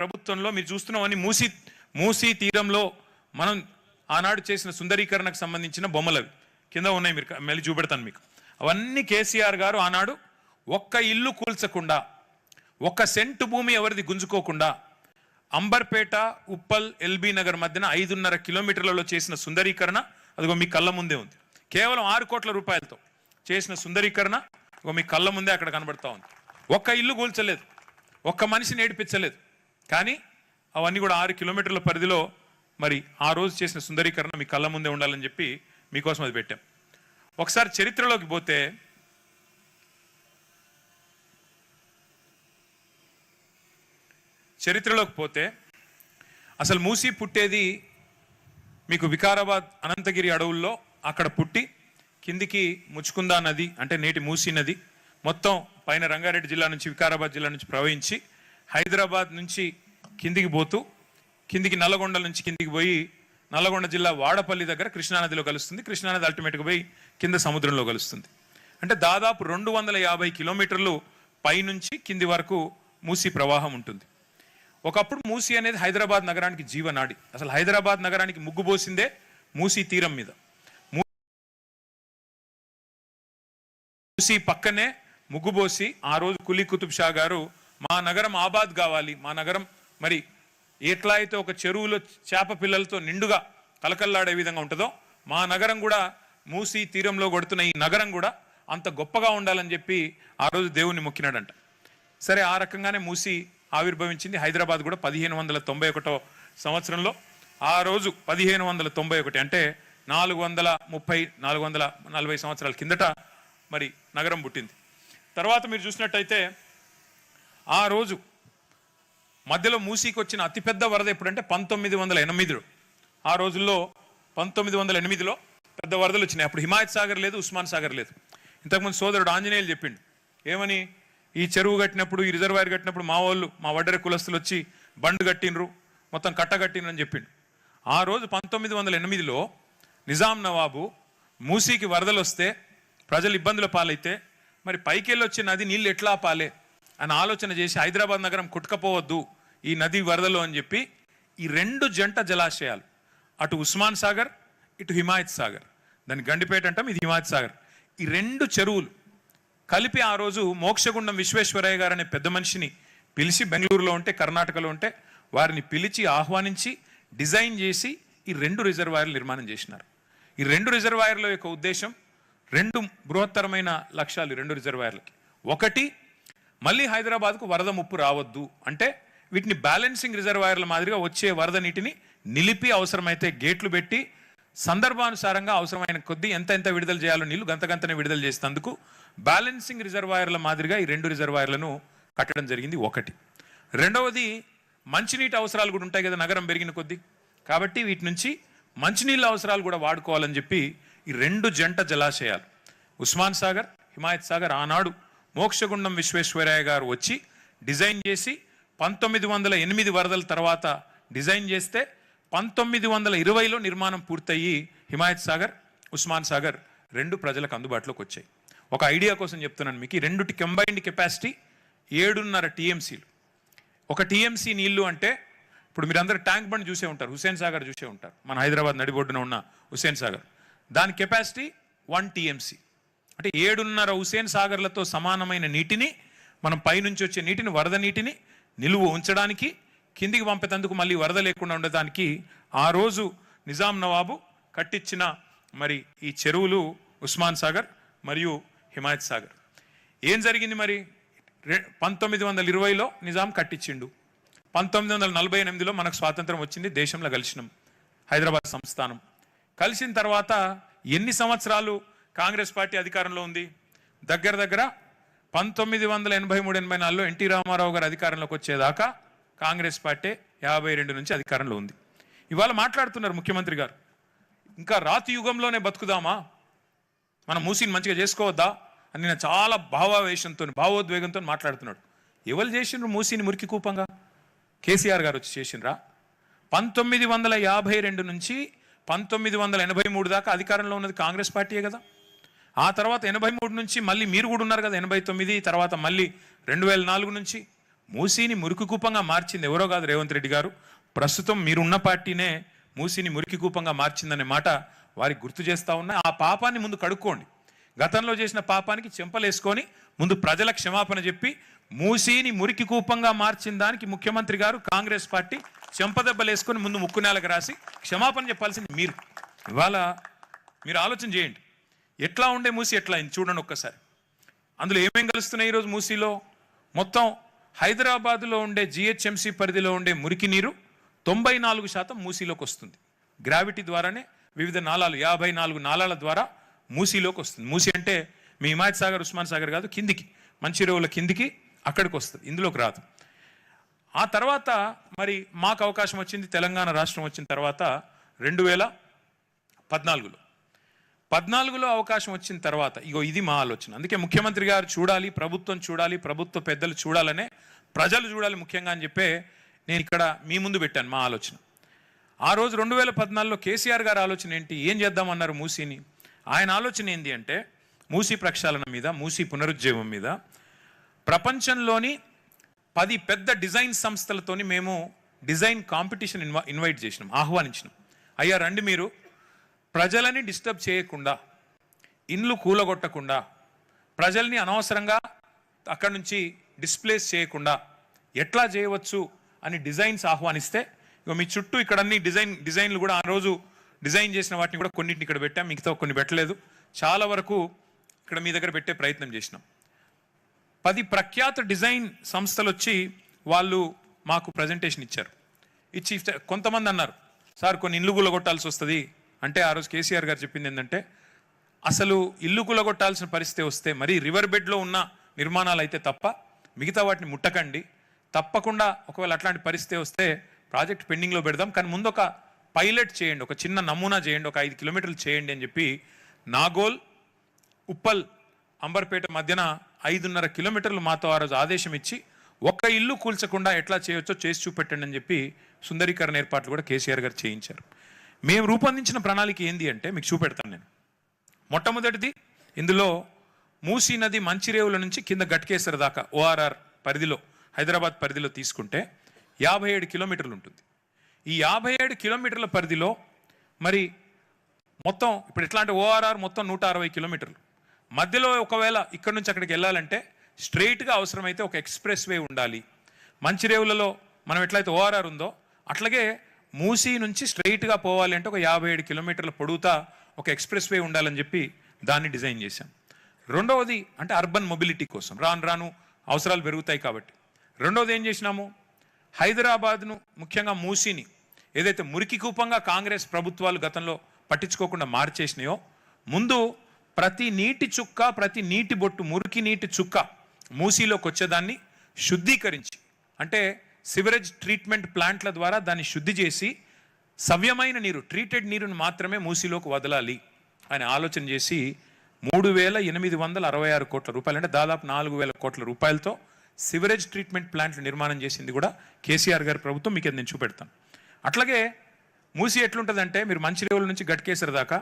ప్రభుత్వంలో మీరు చూస్తున్నామని మూసీ తీరంలో మనం ఆనాడు చేసిన సుందరీకరణకు సంబంధించిన బొమ్మలు కింద ఉన్నాయి, మీరు మళ్ళీ చూపెడతాను మీకు. అవన్నీ కేసీఆర్ గారు ఆనాడు ఒక్క ఇల్లు కూల్చకుండా, ఒక్క సెంటు భూమి ఎవరిది గుంజుకోకుండా అంబర్పేట ఉప్పల్ ఎల్బీ నగర్ మధ్యన 5.5 కిలోమీటర్లలో చేసిన సుందరీకరణ అదిగో మీ కళ్ళ ముందే ఉంది. కేవలం 6 కోట్ల రూపాయలతో చేసిన సుందరీకరణ మీ కళ్ళ ముందే అక్కడ కనబడతా ఉంది. ఒక్క ఇల్లు కూల్చలేదు, ఒక్క మనిషిని ఏడిపించలేదు. కానీ అవన్నీ కూడా 6 కిలోమీటర్ల పరిధిలో మరి ఆ రోజు చేసిన సుందరీకరణ మీ కళ్ళ ముందే ఉండాలని చెప్పి మీకోసం అది పెట్టాం. ఒకసారి చరిత్రలోకి పోతే అసలు మూసీ పుట్టేది మీకు వికారాబాద్ అనంతగిరి అడవుల్లో అక్కడ పుట్టి కిందికి ముచ్చుకుందా నది అంటే నేటి మూసీ నది మొత్తం పైన రంగారెడ్డి జిల్లా నుంచి వికారాబాద్ జిల్లా నుంచి ప్రవహించి హైదరాబాద్ నుంచి కిందికి పోతూ కిందికి నల్లగొండ నుంచి కిందికి పోయి నల్లగొండ జిల్లా వాడపల్లి దగ్గర కృష్ణానదిలో కలుస్తుంది. కృష్ణానది అల్టిమేట్గా పోయి కింద సముద్రంలో కలుస్తుంది. అంటే దాదాపు 250 కిలోమీటర్లు పైనుంచి కింది వరకు మూసీ ప్రవాహం ఉంటుంది. ఒకప్పుడు మూసీ అనేది హైదరాబాద్ నగరానికి జీవనాడి. అసలు హైదరాబాద్ నగరానికి ముగ్గుపోసిందే మూసీ తీరం మీద. మూసీ పక్కనే ముగ్గుపోసి ఆ రోజు కులీ కుతుబ్ షా గారు మా నగరం ఆబాద్ కావాలి, మా నగరం మరి ఎట్లా అయితే ఒక చెరువులో చేప పిల్లలతో నిండుగా కలకల్లాడే విధంగా ఉంటుందో మా నగరం కూడా మూసీ తీరంలో కొడుతున్న ఈ నగరం కూడా అంత గొప్పగా ఉండాలని చెప్పి ఆ రోజు దేవుణ్ణి మొక్కినాడంట. సరే, ఆ రకంగానే మూసీ ఆవిర్భవించింది. హైదరాబాద్ కూడా 1591 సంవత్సరంలో ఆ రోజు 1591 అంటే 440 సంవత్సరాల కిందట మరి నగరం పుట్టింది. తర్వాత మీరు చూసినట్టయితే ఆ రోజు మధ్యలో మూసీకి వచ్చిన అతిపెద్ద వరద ఎప్పుడంటే 1908లో. ఆ రోజుల్లో 1908లో పెద్ద వరదలు వచ్చినాయి. అప్పుడు హిమాయత్ సాగర్ లేదు, ఉస్మాన్ సాగర్ లేదు. ఇంతకుముందు సోదరుడు ఆంజనేయులు చెప్పిండు ఏమని, ఈ చెరువు కట్టినప్పుడు ఈ రిజర్వాయర్ కట్టినప్పుడు మా వాళ్ళు మా వడ్డెర కులస్తులు వచ్చి బండు కట్టినరు, మొత్తం కట్ట కట్టినరు అని చెప్పిండు. ఆ రోజు 1908లో నిజాం నవాబు మూసీకి వరదలు వస్తే ప్రజలు ఇబ్బందుల పాలైతే మరి పైకెళ్ళి వచ్చే నది నీళ్ళు ఎట్లా పాలే అని ఆలోచన చేసి హైదరాబాద్ నగరం కొట్టుకపోవద్దు ఈ నది వరదలు అని చెప్పి ఈ 2 జంట జలాశయాలు, అటు ఉస్మాన్ సాగర్ ఇటు హిమాయత్ సాగర్, దాన్ని గండిపేట అంటాం, ఇది హిమాయత్ సాగర్, ఈ 2 చెరువులు కలిపి ఆ రోజు మోక్షగుండం విశ్వేశ్వరయ్య గారు అనే పెద్ద మనిషిని పిలిచి, బెంగళూరులో ఉంటే కర్ణాటకలో ఉంటే వారిని పిలిచి ఆహ్వానించి డిజైన్ చేసి ఈ 2 రిజర్వాయర్లు నిర్మాణం చేసినారు. ఈ 2 రిజర్వాయర్ల యొక్క ఉద్దేశం 2 బృహత్తరమైన లక్ష్యాలు. 2 రిజర్వాయర్లకి ఒకటి, మళ్ళీ హైదరాబాద్కు వరద ముప్పు రావద్దు అంటే వీటిని బ్యాలెన్సింగ్ రిజర్వాయర్ల మాదిరిగా వచ్చే వరద నీటిని నిలిపి అవసరమైతే గేట్లు పెట్టి సందర్భానుసారంగా అవసరమైన కొద్దీ ఎంత విడుదల చేయాలో నీళ్లు గంతనే విడుదల చేసేందుకు బ్యాలెన్సింగ్ రిజర్వాయర్ల మాదిరిగా ఈ 2 రిజర్వాయర్లను కట్టడం జరిగింది. ఒకటి. రెండవది, మంచినీటి అవసరాలు కూడా ఉంటాయి కదా నగరం పెరిగిన కొద్దీ, కాబట్టి వీటి నుంచి మంచినీళ్ళ అవసరాలు కూడా వాడుకోవాలని చెప్పి ఈ 2 జంట జలాశయాలు ఉస్మాన్ సాగర్, హిమాయత్ సాగర్ ఆనాడు మోక్షగుండం విశ్వేశ్వరయ్య గారు వచ్చి డిజైన్ చేసి 1908 వరదల తర్వాత డిజైన్ చేస్తే 1920లో నిర్మాణం పూర్తయ్యి హిమాయత్ సాగర్, ఉస్మాన్ సాగర్ 2 ప్రజలకు అందుబాటులోకి వచ్చాయి. ఒక ఐడియా కోసం చెప్తున్నాను మీకు, ఈ 2 కంబైన్డ్ కెపాసిటీ 7.5 టీఎంసీలు. ఒక టీఎంసీ నీళ్లు అంటే ఇప్పుడు మీరందరూ ట్యాంక్ బండ్ చూసే ఉంటారు, హుస్సేన్ సాగర్ చూసే ఉంటారు, మన హైదరాబాద్ నడిబొడ్డున ఉన్న హుస్సేన్ సాగర్, దాని కెపాసిటీ 1 టీఎంసీ. అంటే 7.5 హుస్సేన్ సాగర్లతో సమానమైన నీటిని మనం పైనుంచి వచ్చే నీటిని, వరద నీటిని నిలువ ఉంచడానికి, కిందికి పంపేందుకు మళ్ళీ వరద లేకుండా ఉండడానికి ఆ రోజు నిజాం నవాబు కట్టించిన మరి ఈ చెరువులు ఉస్మాన్ సాగర్ మరియు హిమాయత్ సాగర్. ఏం జరిగింది మరి, 1920లో నిజాం కట్టించిండు, 1948లో మనకు స్వాతంత్రం వచ్చింది, దేశంలో కలిసినాం, హైదరాబాద్ సంస్థానం. కలిసిన తర్వాత ఎన్ని సంవత్సరాలు కాంగ్రెస్ పార్టీ అధికారంలో ఉంది? దగ్గర 1983-84లో ఎన్టీ రామారావు గారు అధికారంలోకి వచ్చేదాకా కాంగ్రెస్ పార్టీ 52 నుంచి అధికారంలో ఉంది. ఇవాళ మాట్లాడుతున్నారు ముఖ్యమంత్రి గారు, ఇంకా రాతి యుగంలోనే బతుకుదామా, మనం మూసీని మంచిగా చేసుకోవద్దా అని నేను చాలా భావోద్వేగంతో మాట్లాడుతున్నాడు. ఎవరు చేసిండ్రు మూసీని మురికి కూపంగా? కేసీఆర్ గారు వచ్చి చేసిండ్రా? 1952 నుంచి 1983 దాకా అధికారంలో ఉన్నది కాంగ్రెస్ పార్టీయే కదా. ఆ తర్వాత 83 నుంచి మళ్ళీ మీరు కూడా ఉన్నారు కదా, 89, తర్వాత మళ్ళీ 2004 నుంచి మూసీని మురికి కూపంగా మార్చింది ఎవరో కాదు రేవంత్ రెడ్డి గారు. ప్రస్తుతం మీరున్న పార్టీనే మూసీని మురికి కూపంగా మార్చిందనే మాట వారికి గుర్తు చేస్తా ఉన్నా. ఆ పాపాన్ని ముందు కడుక్కోండి. గతంలో చేసిన పాపానికి చెంపలేసుకొని ముందు ప్రజల క్షమాపణ చెప్పి మూసీని మురికి కూపంగా మార్చిన దానికి ముఖ్యమంత్రి గారు కాంగ్రెస్ పార్టీ చెంపదెబ్బలేసుకొని ముందు ముక్కు నేలకు రాసి క్షమాపణ చెప్పాల్సింది మీరు. ఇవాళ మీరు ఆలోచన చేయండి, ఎట్లా ఉండే మూసీ ఎట్లా అయింది చూడండి ఒక్కసారి. అందులో ఏమేం కలుస్తున్నాయి ఈరోజు మూసీలో? మొత్తం హైదరాబాద్లో ఉండే జిహెచ్ఎంసీ పరిధిలో ఉండే మురికి నీరు 94% మూసీలోకి వస్తుంది. గ్రావిటీ ద్వారానే వివిధ నాళాలు 54 నాళాల ద్వారా మూసీలోకి వస్తుంది. మూసీ అంటే మీ హిమాయత్ సాగర్, ఉస్మాన్ సాగర్ కాదు, కిందికి మంచిర్యాల కిందికి అక్కడికి వస్తుంది, ఇందులోకి రాదు. ఆ తర్వాత మరి మాకు అవకాశం వచ్చింది, తెలంగాణ రాష్ట్రం వచ్చిన తర్వాత 2014లో అవకాశం వచ్చిన తర్వాత ఇగో ఇది మా ఆలోచన. అందుకే ముఖ్యమంత్రి గారు చూడాలి, ప్రభుత్వం చూడాలి, ప్రభుత్వ పెద్దలు చూడాలనే, ప్రజలు చూడాలి ముఖ్యంగా అని చెప్పే నేను ఇక్కడ మీ ముందు పెట్టాను మా ఆలోచన. ఆ రోజు 2014లో కేసీఆర్ గారి ఆలోచన ఏంటి, ఏం చేద్దామన్నారు మూసీని? ఆయన ఆలోచన ఏంటి అంటే మూసీ ప్రక్షాళన మీద, మూసీ పునరుజ్జీవం మీద ప్రపంచంలోని 10 పెద్ద డిజైన్ సంస్థలతోని మేము డిజైన్ కాంపిటీషన్ ఇన్వైట్ చేసినాం, ఆహ్వానించినాం. అయ్యా రండి, మీరు ప్రజలని డిస్టర్బ్ చేయకుండా, ఇండ్లు కూలగొట్టకుండా, ప్రజల్ని అనవసరంగా అక్కడి నుంచి డిస్ప్లేస్ చేయకుండా ఎట్లా చేయవచ్చు అని డిజైన్స్ ఆహ్వానిస్తే ఇక మీ చుట్టూ ఇక్కడ అన్ని డిజైన్లు కూడా ఆ రోజు డిజైన్ చేసిన వాటిని కూడా కొన్నింటిని ఇక్కడ పెట్టాం, మిగతా కొన్ని పెట్టలేదు. చాలా వరకు ఇక్కడ మీ దగ్గర పెట్టే ప్రయత్నం చేసినాం. 10 ప్రఖ్యాత డిజైన్ సంస్థలు వచ్చి వాళ్ళు మాకు ప్రజెంటేషన్ ఇచ్చారు. ఇచ్చి కొంతమంది అన్నారు, సార్ కొన్ని ఇల్లు కూలగొట్టాల్సి వస్తుంది అంటే, ఆ రోజు కేసీఆర్ గారు చెప్పింది ఏంటంటే అసలు ఇల్లు కూలగొట్టాల్సిన పరిస్థితి వస్తే మరి రివర్ బెడ్లో ఉన్న నిర్మాణాలు అయితే తప్ప మిగతా వాటిని ముట్టకండి, తప్పకుండా ఒకవేళ అట్లాంటి పరిస్థితి వస్తే ప్రాజెక్ట్ పెండింగ్లో పెడదాం, కానీ ముందు ఒక పైలట్ చేయండి, ఒక చిన్న నమూనా చేయండి, ఒక 5 కిలోమీటర్లు చేయండి అని చెప్పి నాగోల్, ఉప్పల్, అంబర్పేట మధ్యన 5.5 కిలోమీటర్లు మాతో ఆ రోజు ఆదేశం ఇచ్చి ఒక్క ఇల్లు కూల్చకుండా ఎట్లా చేయొచ్చో చేసి చూపెట్టండి అని చెప్పి సుందరీకరణ ఏర్పాట్లు కూడా కేసీఆర్ గారు చేయించారు. మేము రూపొందించిన ప్రణాళిక ఏంది అంటే మీకు చూపెడతాను నేను. మొట్టమొదటిది, ఇందులో మూసీ నది మంచిరేవుల నుంచి కింద గట్కేసర్ దాకా ఓఆర్ఆర్ పరిధిలో, హైదరాబాద్ పరిధిలో తీసుకుంటే 57 కిలోమీటర్లు ఉంటుంది. ఈ 57 కిలోమీటర్ల పరిధిలో మరి మొత్తం ఇప్పుడు ఎట్లా అంటే ఓఆర్ఆర్ మొత్తం 160 కిలోమీటర్లు. మధ్యలో ఒకవేళ ఇక్కడ నుంచి అక్కడికి వెళ్ళాలంటే స్ట్రైట్గా అవసరమైతే ఒక ఎక్స్ప్రెస్ వే ఉండాలి. మంచిరేవులలో మనం ఎట్లయితే ఓఆర్ఆర్ ఉందో అట్లాగే మూసీ నుంచి స్ట్రైట్గా పోవాలి అంటే ఒక 57 కిలోమీటర్ల పొడవుతా ఒక ఎక్స్ప్రెస్ వే ఉండాలని చెప్పి దాన్ని డిజైన్ చేశాం. రెండవది అంటే అర్బన్ మొబిలిటీ కోసం, రాను రాను అవసరాలు పెరుగుతాయి కాబట్టి. రెండవది ఏం చేసినాము, హైదరాబాద్ను ముఖ్యంగా మూసీని ఏదైతే మురికి కూపంగా కాంగ్రెస్ ప్రభుత్వాలు గతంలో పట్టించుకోకుండా మార్చేసినాయో, ముందు ప్రతి నీటి చుక్క, ప్రతి నీటి బొట్టు, మురికి నీటి చుక్క మూసీలోకి వచ్చేదాన్ని శుద్ధీకరించి, అంటే సివరేజ్ ట్రీట్మెంట్ ప్లాంట్ల ద్వారా దాన్ని శుద్ధి చేసి సవ్యమైన నీరు, ట్రీటెడ్ నీరుని మాత్రమే మూసీలోకి వదలాలి అని ఆలోచన చేసి 3,866 కోట్ల రూపాయలు, అంటే దాదాపు 4,000 కోట్ల రూపాయలతో సివరేజ్ ట్రీట్మెంట్ ప్లాంట్లు నిర్మాణం చేసింది కూడా కేసీఆర్ గారి ప్రభుత్వం. మీకు నేను చూపెడతాను. అట్లాగే మూసీ ఎట్లుంటుందంటే మీరు మంచిరేవుల నుంచి గట్కేసర్ దాకా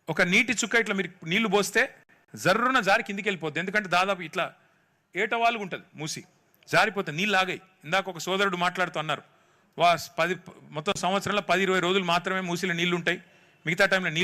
ఒక నీటి చుక్క ఇట్లా మీరు నీళ్లు పోస్తే జర్రున జారి కిందికి వెళ్ళిపోద్ది. ఎందుకంటే దాదాపు ఇట్లా ఏటవాలుగా ఉంటుంది మూసీ, జారిపోతుంది, నీళ్ళు ఆగాయి. ఇందాక ఒక సోదరుడు మాట్లాడుతూ అన్నారు, మొత్తం సంవత్సరంలో 10-20 రోజులు మాత్రమే మూసీలో నీళ్లు ఉంటాయి, మిగతా టైంలో నీళ్ళు